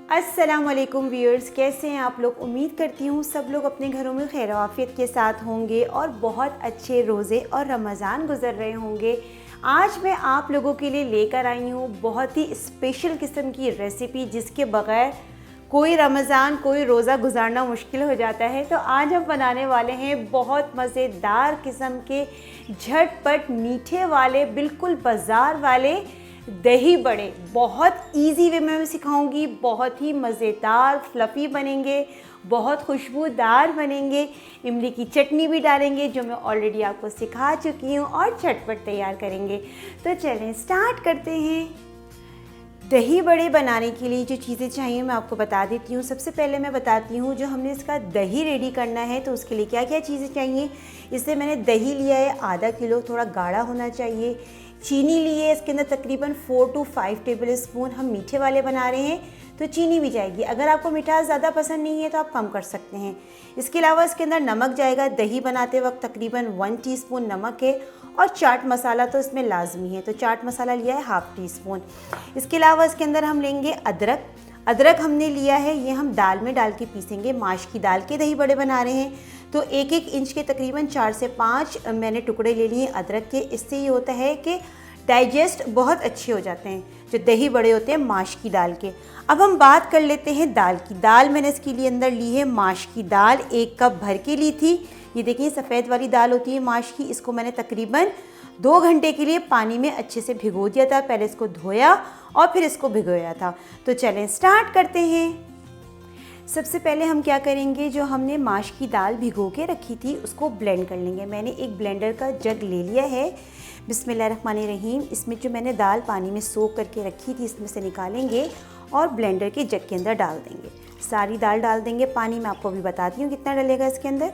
अस्सलाम वालेकुम व्यूअर्स, कैसे हैं आप लोग। उम्मीद करती हूँ सब लोग अपने घरों में खैर आफियत के साथ होंगे और बहुत अच्छे रोज़े और रमज़ान गुजर रहे होंगे। आज मैं आप लोगों के लिए लेकर आई हूँ बहुत ही स्पेशल किस्म की रेसिपी, जिसके बग़ैर कोई रमज़ान कोई रोज़ा गुजारना मुश्किल हो जाता है। तो आज हम बनाने वाले हैं बहुत मज़ेदार किस्म के झटपट मीठे वाले, बिल्कुल बाज़ार वाले दही बड़े। बहुत इजी वे में मैं सिखाऊंगी, बहुत ही मज़ेदार फ्लफ़ी बनेंगे, बहुत खुशबूदार बनेंगे। इमली की चटनी भी डालेंगे जो मैं ऑलरेडी आपको सिखा चुकी हूँ, और झटपट तैयार करेंगे। तो चलें स्टार्ट करते हैं। दही बड़े बनाने के लिए जो चीज़ें चाहिए मैं आपको बता देती हूँ। सबसे पहले मैं बताती हूँ जो हमने इसका दही रेडी करना है तो उसके लिए क्या क्या चीज़ें चाहिए। इससे मैंने दही लिया है आधा किलो, थोड़ा गाढ़ा होना चाहिए। चीनी ली है, इसके अंदर तकरीबन 4 to 5 टेबल स्पून। हम मीठे वाले बना रहे हैं तो चीनी भी जाएगी। अगर आपको मिठास ज़्यादा पसंद नहीं है तो आप कम कर सकते हैं। इसके अलावा इसके अंदर नमक जाएगा। दही बनाते वक्त तकरीबन 1 टीस्पून नमक है, और चाट मसाला तो इसमें लाजमी है, तो चाट मसाला लिया है ½ टीस्पून। इसके अलावा इसके अंदर हम लेंगे अदरक। अदरक हमने लिया है, ये हम दाल में डाल के पीसेंगे। माश की दाल के दही बड़े बना रहे हैं तो 1-1 इंच के तकरीबन 4 से 5 मैंने टुकड़े ले लिए अदरक के। इससे ये होता है कि डाइजेस्ट बहुत अच्छे हो जाते हैं जो दही बड़े होते हैं माश की दाल के। अब हम बात कर लेते हैं दाल की। दाल मैंने इसके लिए अंदर ली है माश की दाल, 1 कप भर के ली थी। ये देखिए सफ़ेद वाली दाल होती है माश की। इसको मैंने तकरीबन 2 घंटे के लिए पानी में अच्छे से भिगो दिया था। पहले इसको धोया और फिर इसको भिगोया था। तो चलें स्टार्ट करते हैं। सबसे पहले हम क्या करेंगे, जो हमने माश की दाल भिगो के रखी थी उसको ब्लेंड कर लेंगे। मैंने एक ब्लेंडर का जग ले लिया है। बिस्मिल्लाहिर्रहमानिर्रहीम। इसमें जो मैंने दाल पानी में सोख करके रखी थी इसमें से निकालेंगे और ब्लेंडर के जग के अंदर डाल देंगे। सारी दाल डाल देंगे पानी में। आपको अभी बताती हूँ कितना डलेगा इसके अंदर।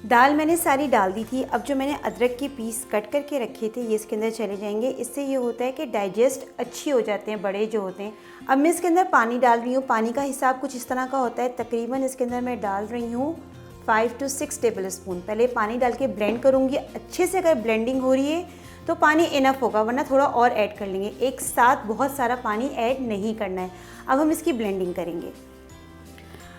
दाल मैंने सारी डाल दी थी। अब जो मैंने अदरक के पीस कट करके रखे थे ये इसके अंदर चले जाएंगे। इससे ये होता है कि डाइजेस्ट अच्छी हो जाते हैं बड़े जो होते हैं। अब मैं इसके अंदर पानी डाल रही हूँ। पानी का हिसाब कुछ इस तरह का होता है। तकरीबन इसके अंदर मैं डाल रही हूँ 5 to 6 टेबल स्पून। पहले पानी डाल के ब्लेंड करूँगी अच्छे से। अगर ब्लेंडिंग हो रही है तो पानी इनफ होगा, वरना थोड़ा और ऐड कर लेंगे। एक साथ बहुत सारा पानी ऐड नहीं करना है। अब हम इसकी ब्लेंडिंग करेंगे।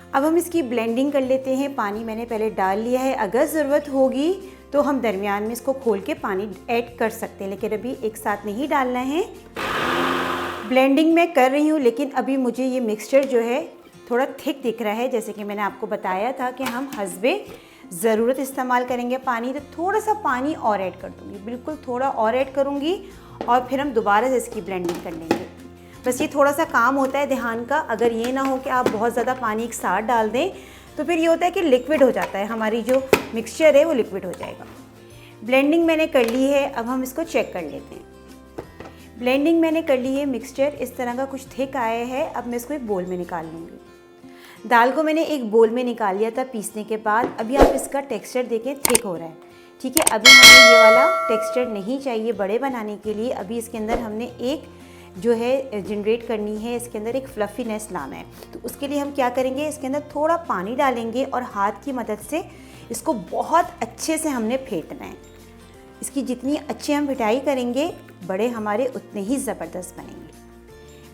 अब हम इसकी ब्लेंडिंग कर लेते हैं। पानी मैंने पहले डाल लिया है। अगर ज़रूरत होगी तो हम दरमियान में इसको खोल के पानी ऐड कर सकते हैं, लेकिन अभी एक साथ नहीं डालना है। ब्लेंडिंग मैं कर रही हूँ, लेकिन अभी मुझे ये मिक्सचर जो है थोड़ा थिक दिख रहा है। जैसे कि मैंने आपको बताया था कि हम हस्बे ज़रूरत इस्तेमाल करेंगे पानी, तो थोड़ा सा पानी और ऐड कर दूँगी। बिल्कुल थोड़ा और ऐड करूँगी और फिर हम दोबारा से इसकी ब्लेंडिंग कर लेंगे। बस ये थोड़ा सा काम होता है ध्यान का। अगर ये ना हो कि आप बहुत ज़्यादा पानी एक साथ डाल दें तो फिर ये होता है कि लिक्विड हो जाता है। हमारी जो मिक्सचर है वो लिक्विड हो जाएगा। ब्लेंडिंग मैंने कर ली है। अब हम इसको चेक कर लेते हैं। ब्लेंडिंग मैंने कर ली है। मिक्सचर इस तरह का कुछ थिक आया है। अब मैं इसको एक बोल में निकाल लूँगी। दाल को मैंने एक बोल में निकाल लिया था पीसने के बाद। अभी आप इसका टेक्सचर देखें, थिक हो रहा है। ठीक है, अभी हमें ये वाला टेक्सचर नहीं चाहिए बड़े बनाने के लिए। अभी इसके अंदर हमने एक जो है जनरेट करनी है, इसके अंदर एक फ्लफीनेस लाना है। तो उसके लिए हम क्या करेंगे, इसके अंदर थोड़ा पानी डालेंगे और हाथ की मदद से इसको बहुत अच्छे से हमने फेंटना है। इसकी जितनी अच्छी हम पिटाई करेंगे बड़े हमारे उतने ही ज़बरदस्त बनेंगे।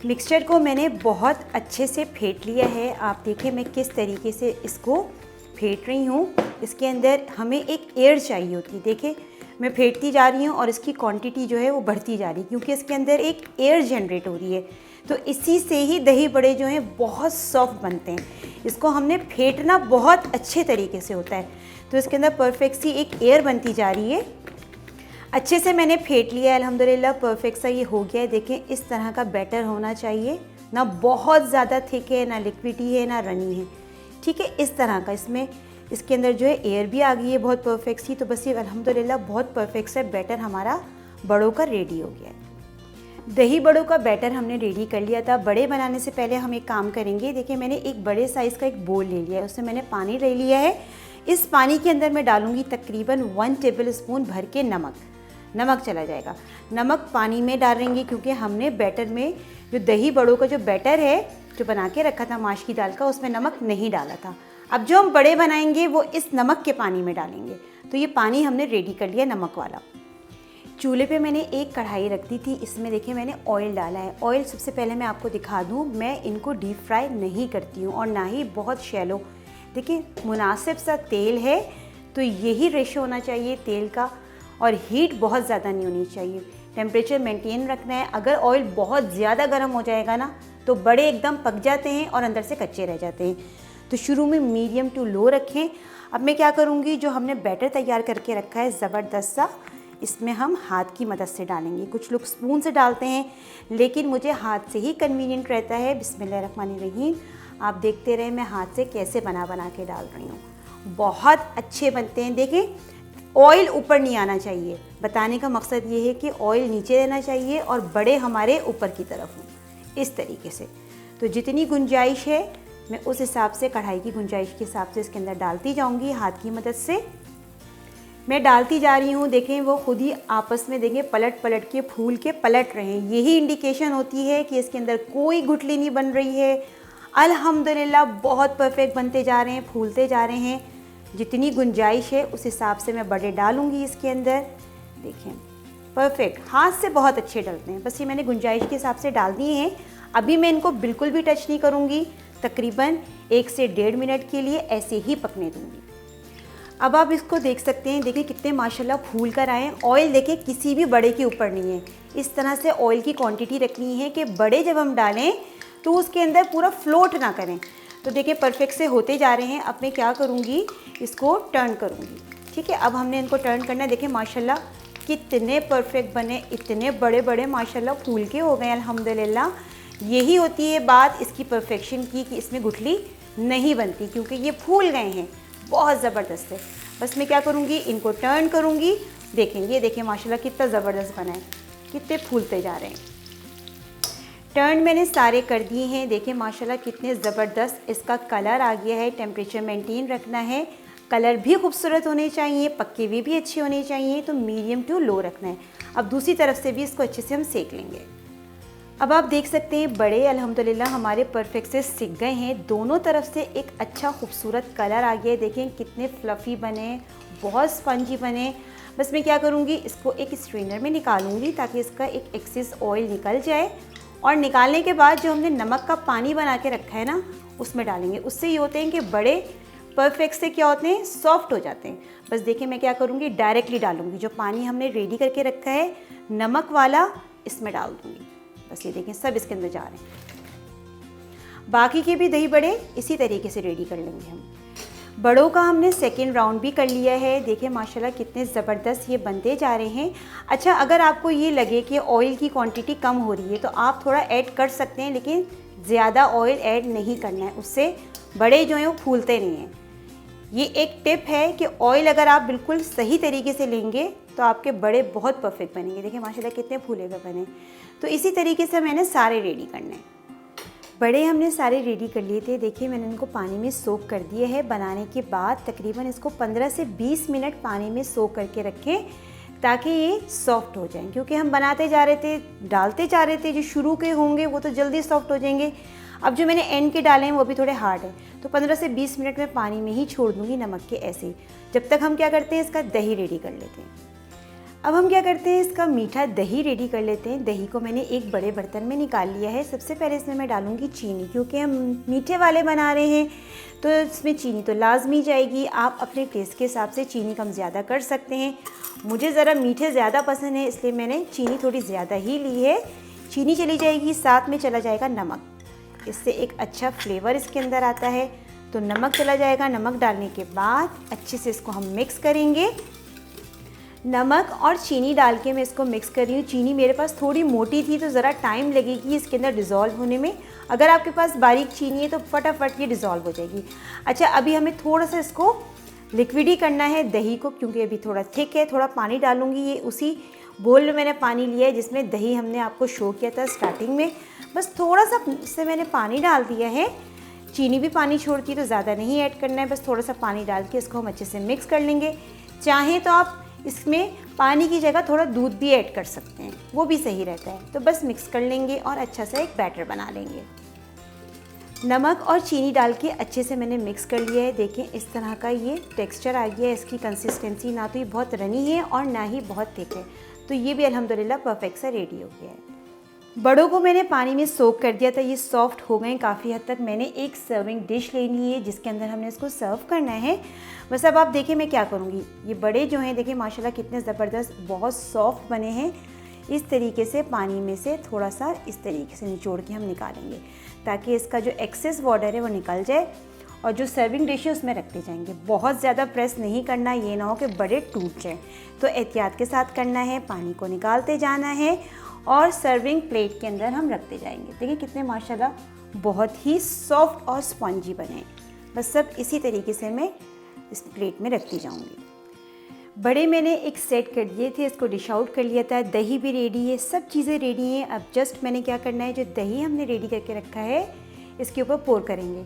मिक्सचर को मैंने बहुत अच्छे से फेंट लिया है। आप देखें मैं किस तरीके से इसको फेंट रही हूँ। इसके अंदर हमें एक एयर चाहिए होती है। देखें मैं फेंटती जा रही हूँ और इसकी क्वांटिटी जो है वो बढ़ती जा रही है, क्योंकि इसके अंदर एक एयर जनरेट हो रही है। तो इसी से ही दही बड़े जो हैं बहुत सॉफ्ट बनते हैं। इसको हमने फेंटना बहुत अच्छे तरीके से होता है। तो इसके अंदर परफेक्ट सी एक एयर बनती जा रही है। अच्छे से मैंने फेंट लिया है अल्हम्दुलिल्लाह। परफेक्ट सा ये हो गया है। देखें इस तरह का बैटर होना चाहिए, ना बहुत ज़्यादा थिक है, ना लिक्विडी है, ना रनी है। ठीक है, इस तरह का। इसमें इसके अंदर जो है एयर भी आ गई है बहुत परफेक्ट सी। तो बस ये अल्हम्दुलिल्लाह बहुत परफेक्ट सा बैटर हमारा बड़ों का रेडी हो गया है। दही बड़ों का बैटर हमने रेडी कर लिया था। बड़े बनाने से पहले हम एक काम करेंगे। देखिए मैंने एक बड़े साइज़ का एक बोल ले लिया है, उसमें मैंने पानी ले लिया है। इस पानी के अंदर मैं डालूँगी तकरीबन 1 टेबल स्पून भर के नमक चला जाएगा। नमक पानी में डालेंगे क्योंकि हमने बैटर में जो दही बड़ों का जो बैटर है जो बना के रखा था माश की दाल का, उसमें नमक नहीं डाला था। अब जो हम बड़े बनाएंगे वो इस नमक के पानी में डालेंगे। तो ये पानी हमने रेडी कर लिया नमक वाला। चूल्हे पे मैंने एक कढ़ाई रख दी थी, इसमें देखिए मैंने ऑयल डाला है। ऑयल सबसे पहले मैं आपको दिखा दूँ, मैं इनको डीप फ्राई नहीं करती हूँ और ना ही बहुत शैलो। देखिए मुनासिब सा तेल है, तो यही रेशो होना चाहिए तेल का, और हीट बहुत ज़्यादा नहीं होनी चाहिए। टेम्परेचर मेंटेन रखना है। अगर ऑयल बहुत ज़्यादा गर्म हो जाएगा ना तो बड़े एकदम पक जाते हैं और अंदर से कच्चे रह जाते हैं। तो शुरू में मीडियम टू लो रखें। अब मैं क्या करूँगी, जो हमने बैटर तैयार करके रखा है ज़बरदस्त सा, इसमें हम हाथ की मदद से डालेंगे। कुछ लोग स्पून से डालते हैं, लेकिन मुझे हाथ से ही कन्वीनियंट रहता है। बिस्मिल्लाहिर्रहमानिर्रहीम। आप देखते रहे मैं हाथ से कैसे बना के डाल रही हूँ। बहुत अच्छे बनते हैं। देखें ऑयल ऊपर नहीं आना चाहिए। बताने का मकसद ये है कि ऑयल नीचे रहना चाहिए और बड़े हमारे ऊपर की तरफ हों, इस तरीके से। तो जितनी गुंजाइश है मैं उस हिसाब से, कढ़ाई की गुंजाइश के हिसाब से इसके अंदर डालती जाऊंगी। हाथ की मदद से मैं डालती जा रही हूँ। देखें वो खुद ही आपस में देखें पलट पलट के फूल के पलट रहे हैं। यही इंडिकेशन होती है कि इसके अंदर कोई गुठली नहीं बन रही है। अल्हम्दुलिल्लाह बहुत परफेक्ट बनते जा रहे हैं, फूलते जा रहे हैं। जितनी गुंजाइश है उस हिसाब से मैं बड़े डालूंगी इसके अंदर। देखें परफेक्ट, हाथ से बहुत अच्छे डलते हैं। बस ये मैंने गुंजाइश के हिसाब से डाल दिए हैं। अभी मैं इनको बिल्कुल भी टच नहीं करूँगी, तकरीबन 1 से 1.5 मिनट के लिए ऐसे ही पकने दूँगी। अब आप इसको देख सकते हैं, देखिए कितने माशाल्लाह फूल कर आए हैं। ऑयल देखिए किसी भी बड़े के ऊपर नहीं है। इस तरह से ऑयल की क्वांटिटी रखनी है कि बड़े जब हम डालें तो उसके अंदर पूरा फ्लोट ना करें। तो देखिए परफेक्ट से होते जा रहे हैं। अब मैं क्या करूँगी, इसको टर्न करूँगी। ठीक है, अब हमने इनको टर्न करना है। देखिए माशाल्लाह कितने परफेक्ट बने, इतने बड़े बड़े माशाल्लाह फूल के हो गए अल्हम्दुलिल्लाह। यही होती है बात इसकी परफेक्शन की, कि इसमें गुठली नहीं बनती, क्योंकि ये फूल गए हैं। बहुत ज़बरदस्त है। बस मैं क्या करूँगी, इनको टर्न करूँगी। देखेंगे, देखिए माशाल्लाह कितना ज़बरदस्त बना है, कितने फूलते जा रहे हैं। टर्न मैंने सारे कर दिए हैं। देखिए माशाल्लाह कितने ज़बरदस्त इसका कलर आ गया है। टेम्परेचर मेंटेन रखना है, कलर भी खूबसूरत होने चाहिए, पके हुए भी अच्छे होने चाहिए। तो मीडियम टू लो रखना है। अब दूसरी तरफ से भी इसको अच्छे से हम सेक लेंगे। अब आप देख सकते हैं बड़े अल्हम्दुलिल्लाह हमारे परफेक्ट से सिक गए हैं। दोनों तरफ से एक अच्छा खूबसूरत कलर आ गया है। देखें कितने फ्लफ़ी बने, बहुत स्पंजी बने। बस मैं क्या करूँगी, इसको एक स्ट्रेनर में निकालूंगी ताकि इसका एक एक्सेस ऑयल निकल जाए। और निकालने के बाद जो हमने नमक का पानी बना के रखा है ना, उसमें डालेंगे। उससे ये होते हैं कि बड़े परफेक्ट से क्या होते हैं, सॉफ्ट हो जाते हैं। बस देखिए मैं क्या करूँगी, डायरेक्टली डालूँगी। जो पानी हमने रेडी करके रखा है नमक वाला, इसमें डाल दूँगी। बस ये देखें सब इसके अंदर जा रहे हैं। बाकी के भी दही बड़े इसी तरीके से रेडी कर लेंगे हम। बड़ों का हमने सेकेंड राउंड भी कर लिया है। देखिए माशाल्लाह कितने ज़बरदस्त ये बनते जा रहे हैं। अच्छा, अगर आपको ये लगे कि ऑयल की क्वांटिटी कम हो रही है तो आप थोड़ा ऐड कर सकते हैं, लेकिन ज़्यादा ऑयल ऐड नहीं करना है, उससे बड़े जो हैं वो फूलते नहीं हैं। ये एक टिप है कि ऑयल अगर आप बिल्कुल सही तरीके से लेंगे तो आपके बड़े बहुत परफेक्ट बनेंगे। देखिए माशाल्लाह कितने फूले हुए बने। तो इसी तरीके से मैंने सारे रेडी करने। बड़े हमने सारे रेडी कर लिए थे। देखिए मैंने इनको पानी में सोक कर दिए है। बनाने के बाद तकरीबन इसको 15 से 20 मिनट पानी में सोक करके रखें ताकि ये सॉफ्ट हो जाएं, क्योंकि हम बनाते जा रहे थे, डालते जा रहे थे। जो शुरू के होंगे वो तो जल्दी सॉफ्ट हो जाएंगे। अब जो मैंने एंड के डाले हैं वो भी थोड़े हार्ड हैं। तो 15 से 20 मिनट में पानी में ही छोड़ दूँगी नमक के ऐसे ही। जब तक हम क्या करते हैं, इसका दही रेडी कर लेते हैं। अब हम क्या करते हैं, इसका मीठा दही रेडी कर लेते हैं। दही को मैंने एक बड़े बर्तन में निकाल लिया है। सबसे पहले इसमें मैं डालूंगी चीनी, क्योंकि हम मीठे वाले बना रहे हैं तो इसमें चीनी तो लाजमी जाएगी। आप अपने टेस्ट के हिसाब से चीनी कम ज़्यादा कर सकते हैं। मुझे ज़रा मीठे ज़्यादा पसंद है, इसलिए मैंने चीनी थोड़ी ज़्यादा ही ली है। चीनी चली जाएगी, साथ में चला जाएगा नमक। इससे एक अच्छा फ्लेवर इसके अंदर आता है। तो नमक चला जाएगा। नमक डालने के बाद अच्छे से इसको हम मिक्स करेंगे। नमक और चीनी डाल के मैं इसको मिक्स कर रही हूँ। चीनी मेरे पास थोड़ी मोटी थी तो ज़रा टाइम लगेगी इसके अंदर डिज़ोल्व होने में। अगर आपके पास बारीक चीनी है तो फटाफट ये डिज़ोल्व हो जाएगी। अच्छा, अभी हमें थोड़ा सा इसको लिक्विड ही करना है दही को, क्योंकि अभी थोड़ा थिक है। थोड़ा पानी डालूंगी। ये उसी बोल में मैंने पानी लिया है जिसमें दही हमने आपको शो किया था स्टार्टिंग में। बस थोड़ा सा इससे मैंने पानी डाल दिया है। चीनी भी पानी छोड़ती है तो ज़्यादा नहीं ऐड करना है। बस थोड़ा सा पानी डाल के इसको हम अच्छे से मिक्स कर लेंगे। चाहें तो आप इसमें पानी की जगह थोड़ा दूध भी ऐड कर सकते हैं, वो भी सही रहता है। तो बस मिक्स कर लेंगे और अच्छा सा एक बैटर बना लेंगे। नमक और चीनी डाल के अच्छे से मैंने मिक्स कर लिया है। देखें इस तरह का ये टेक्सचर आ गया है। इसकी कंसिस्टेंसी ना तो ये बहुत रनी है और ना ही बहुत थिक है। तो ये भी अल्हम्दुलिल्लाह परफेक्ट सा रेडी हो गया है। बड़ों को मैंने पानी में सोक कर दिया था, ये सॉफ्ट हो गए काफ़ी हद तक। मैंने एक सर्विंग डिश लेनी है जिसके अंदर हमने इसको सर्व करना है। बस अब आप देखिए मैं क्या करूँगी। ये बड़े जो हैं देखिए माशाल्लाह कितने ज़बरदस्त बहुत सॉफ्ट बने हैं। इस तरीके से पानी में से थोड़ा सा इस तरीके से निचोड़ के हम निकालेंगे ताकि इसका जो एक्सेस वाटर है वो निकल जाए, और जो सर्विंग डिश है उसमें रखते जाएंगे। बहुत ज़्यादा प्रेस नहीं करना, ये ना हो कि बड़े टूट जाएँ, तो एहतियात के साथ करना है। पानी को निकालते जाना है और सर्विंग प्लेट के अंदर हम रखते जाएंगे। देखिए कितने माशाल्लाह बहुत ही सॉफ्ट और स्पंजी बने हैं। बस सब इसी तरीके से मैं इस प्लेट में रखती जाऊंगी। बड़े मैंने एक सेट कर दिए थे, इसको डिश आउट कर लिया था। दही भी रेडी है, सब चीज़ें रेडी हैं। अब जस्ट मैंने क्या करना है, जो दही हमने रेडी करके रखा है इसके ऊपर पोर करेंगे।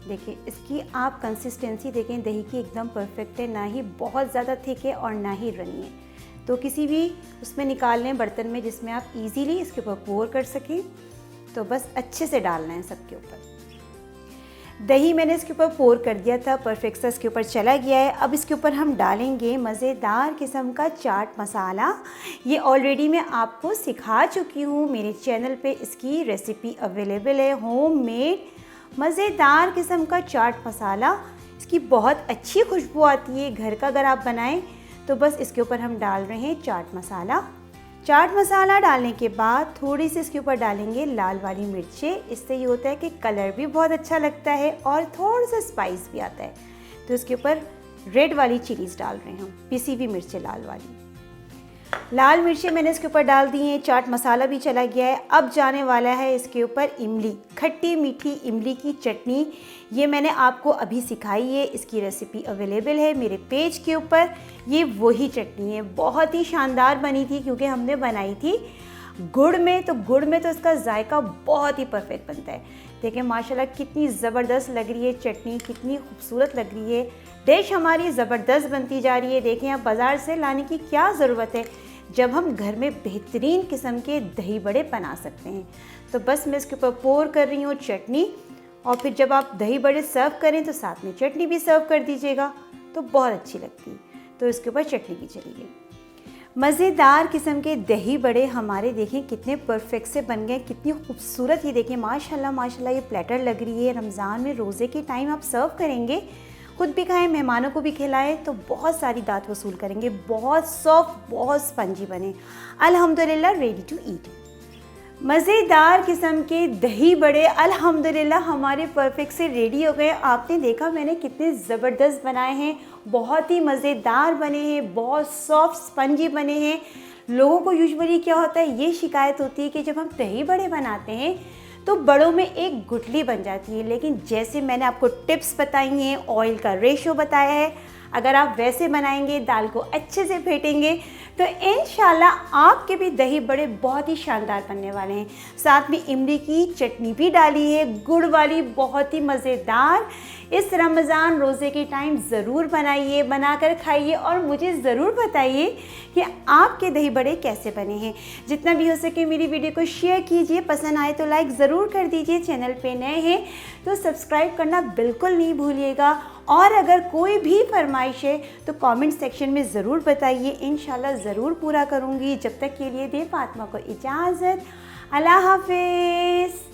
देखिए इसकी आप कंसिस्टेंसी देखें, दही की एकदम परफेक्ट है, ना ही बहुत ज़्यादा थिक है और ना ही रनी है। तो किसी भी उसमें निकाल लें बर्तन में जिसमें आप इजीली इसके ऊपर पोर कर सकें। तो बस अच्छे से डालना है सबके ऊपर। दही मैंने इसके ऊपर पोर कर दिया था, परफेक्ट सा इसके ऊपर चला गया है। अब इसके ऊपर हम डालेंगे मज़ेदार किस्म का चाट मसाला। ये ऑलरेडी मैं आपको सिखा चुकी हूँ, मेरे चैनल पे इसकी रेसिपी अवेलेबल है। होममेड मज़ेदार किस्म का चाट मसाला, इसकी बहुत अच्छी खुशबू आती है। घर का अगर आप बनाएं तो बस इसके ऊपर हम डाल रहे हैं चाट मसाला। चाट मसाला डालने के बाद थोड़ी सी इसके ऊपर डालेंगे लाल वाली मिर्चें। इससे ये होता है कि कलर भी बहुत अच्छा लगता है और थोड़ा सा स्पाइस भी आता है। तो इसके ऊपर रेड वाली चिलीज़ डाल रहे हैं हम, पिसी हुई मिर्चें लाल वाली। लाल मिर्चें मैंने इसके ऊपर डाल दी हैं, चाट मसाला भी चला गया है। अब जाने वाला है इसके ऊपर इमली, खट्टी मीठी इमली की चटनी। ये मैंने आपको अभी सिखाई है, इसकी रेसिपी अवेलेबल है मेरे पेज के ऊपर। ये वही चटनी है, बहुत ही शानदार बनी थी क्योंकि हमने बनाई थी गुड़ में। तो गुड़ में तो इसका जायका बहुत ही परफेक्ट बनता है। देखिए माशाल्लाह कितनी ज़बरदस्त लग रही है चटनी, कितनी खूबसूरत लग रही है। डिश हमारी ज़बरदस्त बनती जा रही है। देखें आप बाज़ार से लाने की क्या ज़रूरत है जब हम घर में बेहतरीन किस्म के दही बड़े बना सकते हैं। तो बस मैं इसके ऊपर पोर कर रही हूँ चटनी, और फिर जब आप दही बड़े सर्व करें तो साथ में चटनी भी सर्व कर दीजिएगा, तो बहुत अच्छी लगती है। तो इसके ऊपर चटनी भी चली गई। मज़ेदार किस्म के दही बड़े हमारे देखें कितने परफेक्ट से बन गए, कितनी खूबसूरत। ये देखें माशाल्लाह माशाल्लाह ये प्लेटर लग रही है। रमज़ान में रोज़े के टाइम आप सर्व करेंगे, खुद भी खाएं, मेहमानों को भी खिलाएं, तो बहुत सारी दात वसूल करेंगे। बहुत सॉफ्ट बहुत स्पंजी बने, अल्हम्दुलिल्लाह रेडी टू ईट। मज़ेदार किस्म के दही बड़े अल्हम्दुलिल्लाह हमारे परफेक्ट से रेडी हो गए। आपने देखा मैंने कितने ज़बरदस्त बनाए हैं, बहुत ही मज़ेदार बने हैं, बहुत सॉफ्ट स्पंजी बने हैं। लोगों को यूजुअली क्या होता है, ये शिकायत होती है कि जब हम दही बड़े बनाते हैं तो बड़ों में एक गुठली बन जाती है। लेकिन जैसे मैंने आपको टिप्स बताई हैं, ऑयल का रेशो बताया है, अगर आप वैसे बनाएंगे, दाल को अच्छे से फेंटेंगे, तो इंशाल्लाह आपके भी दही बड़े बहुत ही शानदार बनने वाले हैं। साथ में इमली की चटनी भी डाली है, गुड़ वाली, बहुत ही मज़ेदार। इस रमज़ान रोज़े के टाइम ज़रूर बनाइए, बनाकर खाइए और मुझे ज़रूर बताइए कि आपके दही बड़े कैसे बने हैं। जितना भी हो सके मेरी वीडियो को शेयर कीजिए, पसंद आए तो लाइक ज़रूर कर दीजिए। चैनल पे नए हैं तो सब्सक्राइब करना बिल्कुल नहीं भूलिएगा। और अगर कोई भी फरमाइश है तो कमेंट सेक्शन में ज़रूर बताइए, इंशाल्लाह ज़रूर पूरा करूँगी। जब तक के लिए दे फातिमा को इजाज़त, अल्लाह हाफ़िज़।